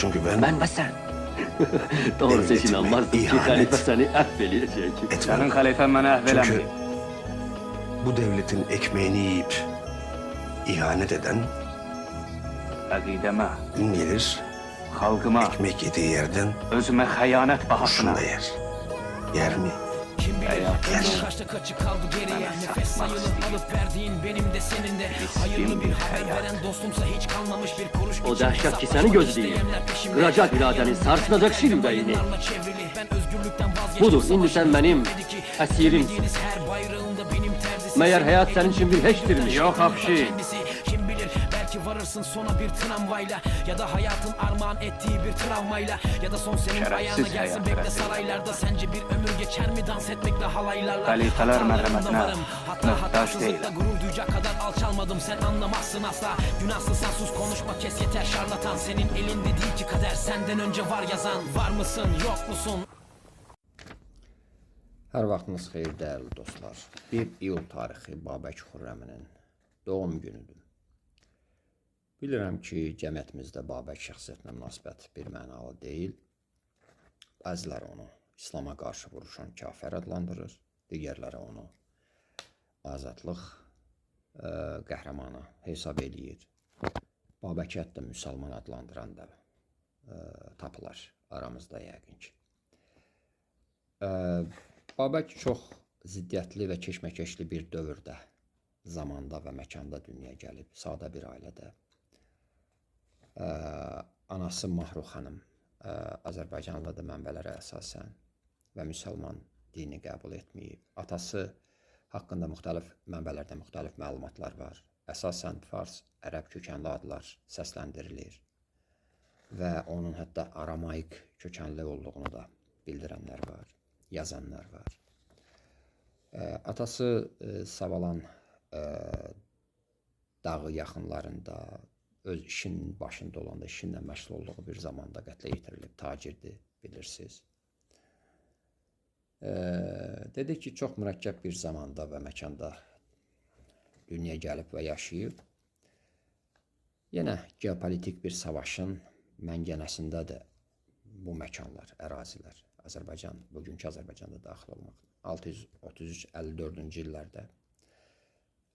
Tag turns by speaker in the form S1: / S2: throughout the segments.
S1: Çünkü
S2: Ben ve sen. Doğrusu hiç
S1: Devletime
S2: inanmazdım ki
S1: ihanet
S2: halife seni affedecek.
S1: etmem.
S3: Senin halifen bana
S1: Çünkü
S3: ahvelenmiyor.
S1: bu devletin ekmeğini yiyip ihanet eden
S3: Akideme,
S1: gün gelir
S3: halkıma,
S1: ekmek yediği yerden
S3: özüme hayanet
S1: şunu
S3: bahasına.
S1: da yer. Yer mi?
S4: Kim bilir
S1: Yer.
S4: kaçta kaçı kaldı geriye.
S3: Ben
S4: Nefes
S3: satmak
S4: sayılı
S3: isteyeyim.
S4: alıp verdiğin benim de senin de. Hayırlı bir haber veren dostumsa hiç kalmamış bir kuruş.
S2: O
S4: için
S2: dehşet ki seni
S4: hesaplaşmak
S2: gözleyeyim.
S4: isteyenler peşimde.
S2: Kıracak iradeni, sarsılacak sil yüreğini.
S4: Bayırlarla çevrili. Ben özgürlükten vazgeçtim.
S2: Budur, indi sen benim esirimsin.
S4: Bildiğiniz her bayrağında benim terzisi.
S2: Meğer hayat senin için bir hiçtirmiş.
S3: Yok hapşi.
S4: Kim bilir belki varırsın sona bir tramvayla. Ya da hayatın armağan ettiği bir travmayla. Ya da son senin
S3: Şerefsiz
S4: ayağına gelsin
S3: hayat,
S4: bekle
S3: şerefsiz.
S4: saraylarda. Sence bir ömür geçer mi dans etmekle halaylarla?
S3: Halifeler
S4: Hatalarımda
S3: merhametine
S4: varım. Hatta
S3: muhtaç
S4: hatasızlıkla
S3: değil.
S4: gurur duyacak kadar alçalmadım. Sen anlamazsın asla. Günahsız sen sus konuşma kes yeter şarlatan. Senin elinde değil ki kader senden önce var yazan. Var mısın yok musun?
S5: Hər vaxtınız xeyir dəyərli dostlar. 1 iyul tarixi Babək Xürrəminin doğum günüdür. Bilirəm ki, cəmiyyətimizdə Babək şəxsiyyətinə münasibət bir mənalı deyil. Bəziləri onu İslama qarşı vuruşan kafir adlandırır, digərləri onu azadlıq qəhrəmanı hesab eləyir. Babəki hətta müsəlman adlandıran da tapılar aramızda yəqin ki. Babək çox ziddiyyətli və keşməkeşli bir dövrdə, zamanda və məkanda dünyaya gəlib, sadə bir ailədə. Anası Mahruh xanım Azərbaycanlıdır mənbələrə əsasən və müsəlman dini qəbul etməyib. Atası haqqında müxtəlif mənbələrdə müxtəlif məlumatlar var. Əsasən fars, ərəb kökənli adlar səsləndirilir və onun hətta aramaik kökənli olduğunu da bildirənlər var, yazanlar var. Atası Savalan dağı yaxınlarında öz işinin başında olanda, işinlə məşğul olduğu bir zamanda qətlə yetirilib, tacirdir, bilirsiniz. Dedi ki, çox mürəkkəb bir zamanda və məkanda dünyaya gəlib və yaşayıb. Yenə geopolitik bir savaşın məngənəsindədir bu məkanlar, ərazilər. Azərbaycan, bugünkü Azərbaycanda daxil olmaq. 633-54-cü illərdə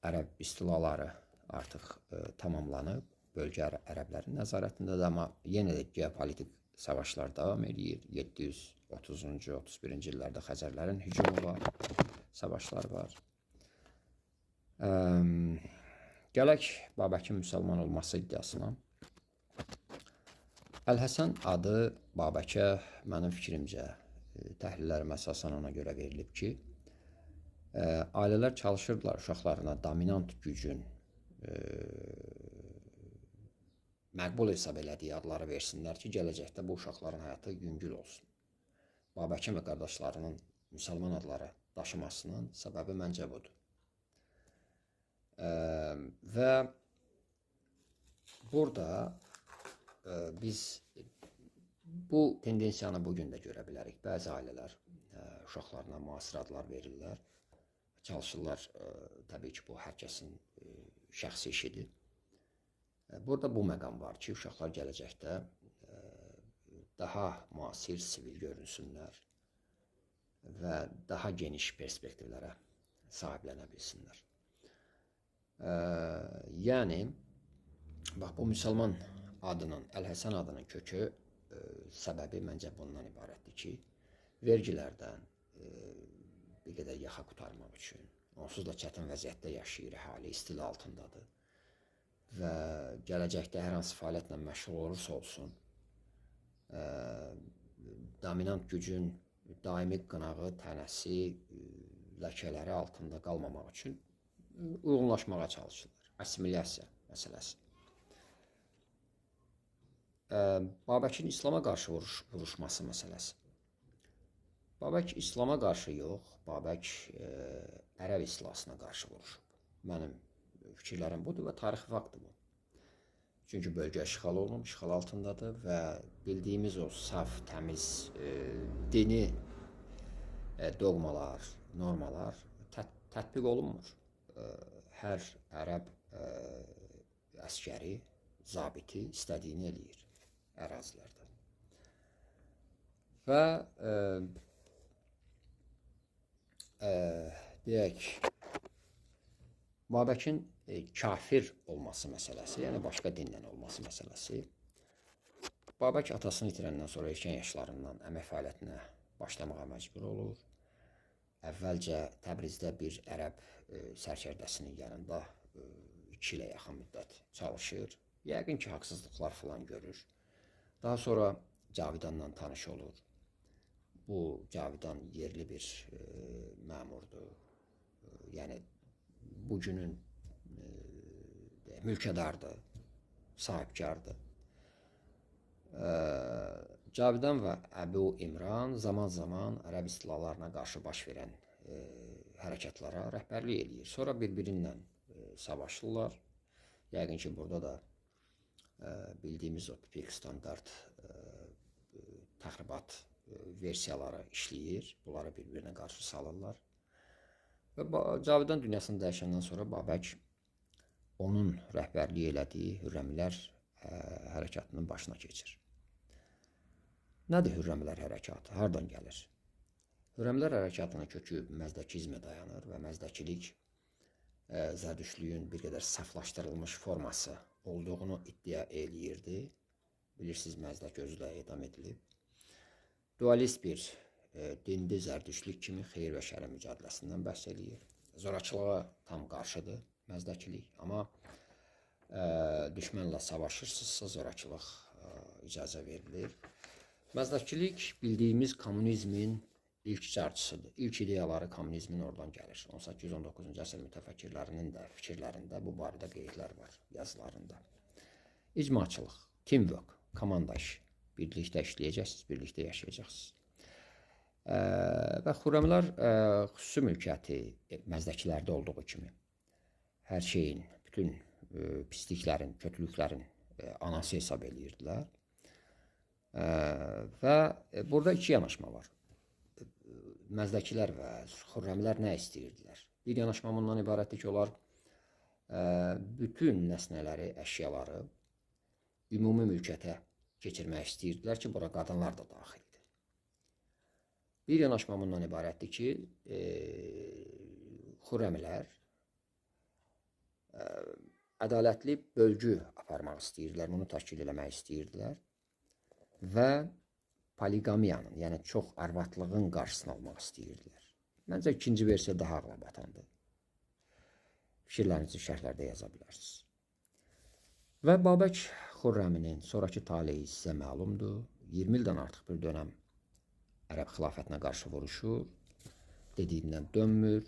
S5: ərəb istilaları artıq tamamlanıb. Bölgə ərəblərin nəzarətindədir, amma yenə də geopolitik savaşlar davam edir. 730-cu, 31-ci illərdə Xəzərlərin hücumu var, savaşlar var. Gələk Babəkin müsəlman olması iddiasına. Əlhəsən adı Babəkə mənim fikrimcə, təhlillərimə əsasən ona görə verilib ki, ailələr çalışırdılar uşaqlarına dominant gücün məqbul hesab elədiyi adları versinlər ki, gələcəkdə bu uşaqların həyatı yüngül olsun. Babəkin və qardaşlarının müsəlman adları daşımasının səbəbi məncə budur. Və burada biz bu tendensiyanı bugün də görə bilərik. Bəzi ailələr uşaqlarına müasir adlar verirlər. Çalışırlar, təbii ki, bu hər kəsin şəxsi işidir. Burada bu məqam var ki, uşaqlar gələcəkdə daha müasir, sivil görünsünlər və daha geniş perspektivlərə sahiblənə bilsinlər. Yəni, bax, bu müsəlman adının, Əlhəsən adının kökü səbəbi məncə bundan ibarətdir ki, vergilərdən bir qədər yaxa qurtarmaq üçün, onsuz da çətin vəziyyətdə yaşayır, əhali istila altındadır və gələcəkdə hər hansı fəaliyyətlə məşğul olursa olsun, dominant gücün daimi qınağı, tənəsi, ləkələri altında qalmamaq üçün uyğunlaşmağa çalışırlar. Assimilyasiya məsələsi. Babəkin İslama qarşı vuruşması məsələsi. Babək İslama qarşı yox, Babək ərəb istilasına qarşı vuruşub. Mənim fikirlərim budur və tarixi faktdır bu. Çünki bölgə işğal olunub, işğal altındadır və bildiyimiz o saf, təmiz, dini doğmalar, normalar tətbiq olunmur. Hər ərəb əskəri, zabiti istədiyini eləyir. ərazilərdə. Və deyək, Babəkin kafir olması məsələsi, yəni başqa dindən olması məsələsi, Babək atasını itirəndən sonra erkən yaşlarından əmək fəaliyyətinə başlamağa məcbur olur. Əvvəlcə Təbrizdə bir ərəb sərkərdəsinin yanında 2 ilə yaxın müddət çalışır. Yəqin ki, haqsızlıqlar falan görür. Daha sonra Cavidanla tanış olur. Bu Cavidan yerli bir məmurdur. Yəni, bugünün mülkədardır, sahibkardır. Cavidan və Əbu İmran zaman-zaman ərəb istilalarına qarşı baş verən hərəkətlara rəhbərlik eləyir. Sonra bir-birinlə savaşırlar. Yəqin ki, burada da bildiyimiz o tipik standart təxribat versiyaları işləyir. Bunları bir-birinə qarşı salırlar. Və Cavidan dünyasını dəyişəndən sonra Babək onun rəhbərliyi elədiyi Hürrəmilər hərəkatının başına keçir. Nədir Hürrəmilər hərəkatı? Hardan gəlir? Hürrəmilər hərəkatının kökü məzdəkizmə dayanır və məzdəkilik zərdüştlüyün bir qədər saflaşdırılmış forması olduğunu iddia eləyirdi. Bilirsiniz, məzdək özü də edam edilib. Dualist bir dindi zərdüştlük kimi xeyir və şərin mücadiləsindən bəhs eləyir. Zorakılığa tam qarşıdır məzdəkilik, amma düşmənlə savaşırsınızsa zorakılıq icazə verilir. Məzdəkilik bildiyimiz kommunizmin ilk carçısıdır. İlk ideyaları kommunizmin oradan gəlir. 18-19-cu əsr mütəfəkkirlərinin də fikirlərində bu barədə qeydlər var, yazılarında. İcmaçılıq, teamwork, komanda işi. Birlikdə işləyəcəksiniz, birlikdə yaşayacaqsınız. Və Xürrəmlər xüsusi mülkiyyəti məzdəkilərdə olduğu kimi hər şeyin, bütün pisliklərin, kötülüklərin anası hesab edirdilər. Və burada 2 yanaşma var. Məzdəkilər və Xürrəmlər nə istəyirdilər? Bir yanaşma bundan ibarətdir ki, onlar bütün nəsnələri, əşyaları ümumi mülkiyyətə keçirmək istəyirdilər ki, bura qadınlar da daxildir. Bir yanaşma bundan ibarətdir ki, Xürrəmlər ədalətli bölgü aparmaq istəyirdilər, bunu təşkil eləmək istəyirdilər və poligamiyanın, yəni çox arvadlığın qarşısını almaq istəyirdilər. Məncə ikinci versiya daha ağlabatandır. Fikirlərinizi şərhlərdə yaza bilərsiniz. Və Babək Xürrəminin sonraki taleyi sizə məlumdur. 20 ildən artıq bir dönəm ərəb xilafətinə qarşı vuruşur, dediyindən dönmür.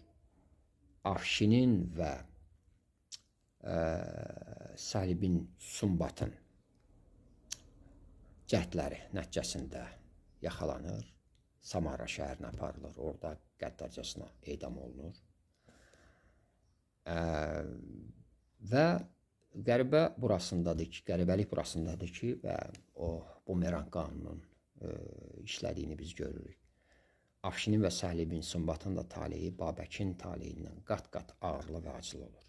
S5: Afşinin və Səlibin Sumbatın cəhdləri nəticəsində yaxalanır. Samara şəhərinə aparılır, orada qəddarcasına edam olunur. Və qəribəlik burasındadır ki, və o bumerang qanunun işlədiyini biz görürük. Afşinin və Səlibin Sumbatın da taleyi Babəkin taleyindən qat-qat ağırlı və acılı olur.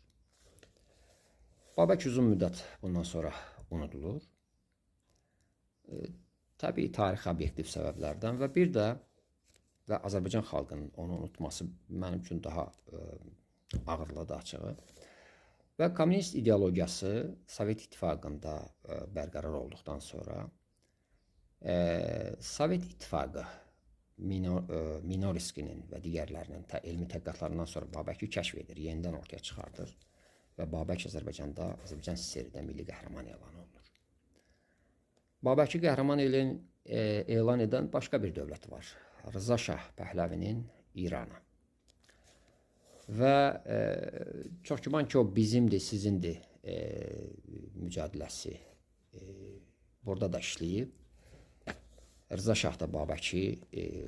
S5: Babək uzun müddət bundan sonra unudulur. Təbii tarixi obyektiv səbəblərdən və bir də Azərbaycan xalqının onu unutması mənim üçün daha ağırlıdır açığı. Və kommunist ideologiyası Sovet İttifaqında bərqərar olduqdan sonra Sovet İttifaqı Minoriskinin və digərlərinin elmi tədqiqatlarından sonra Babəki kəşf edir, yenidən ortaya çıxardır və Babək Azərbaycanda, Azərbaycan SSR-də milli qəhrəman elan olunur. Babəki qəhrəman elan edən başqa bir dövlət var. Rıza Şah Pəhləvinin İranı. Və çox güman ki, o bizimdir, sizindir mücadiləsi burada da işləyib. Rıza Şah da Babəki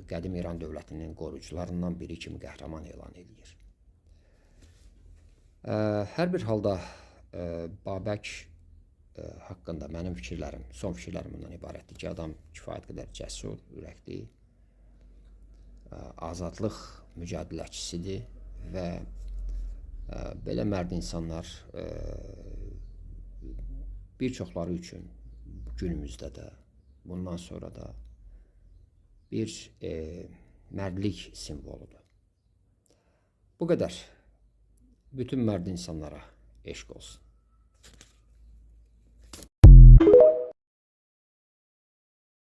S5: qədim İran dövlətinin qoruyucularından biri kimi qəhrəman elan edir. Hər bir halda Babək haqqında mənim fikirlərim, son fikirlərim bundan ibarətdir ki, adam kifayət qədər cəsur, ürəkli, azadlıq mücadiləçisidir və belə mərd insanlar bir çoxları üçün günümüzdə də bundan sonra da bir mərdlik simvoludur. Bu qədər. Bütün mərd insanlara eşq olsun.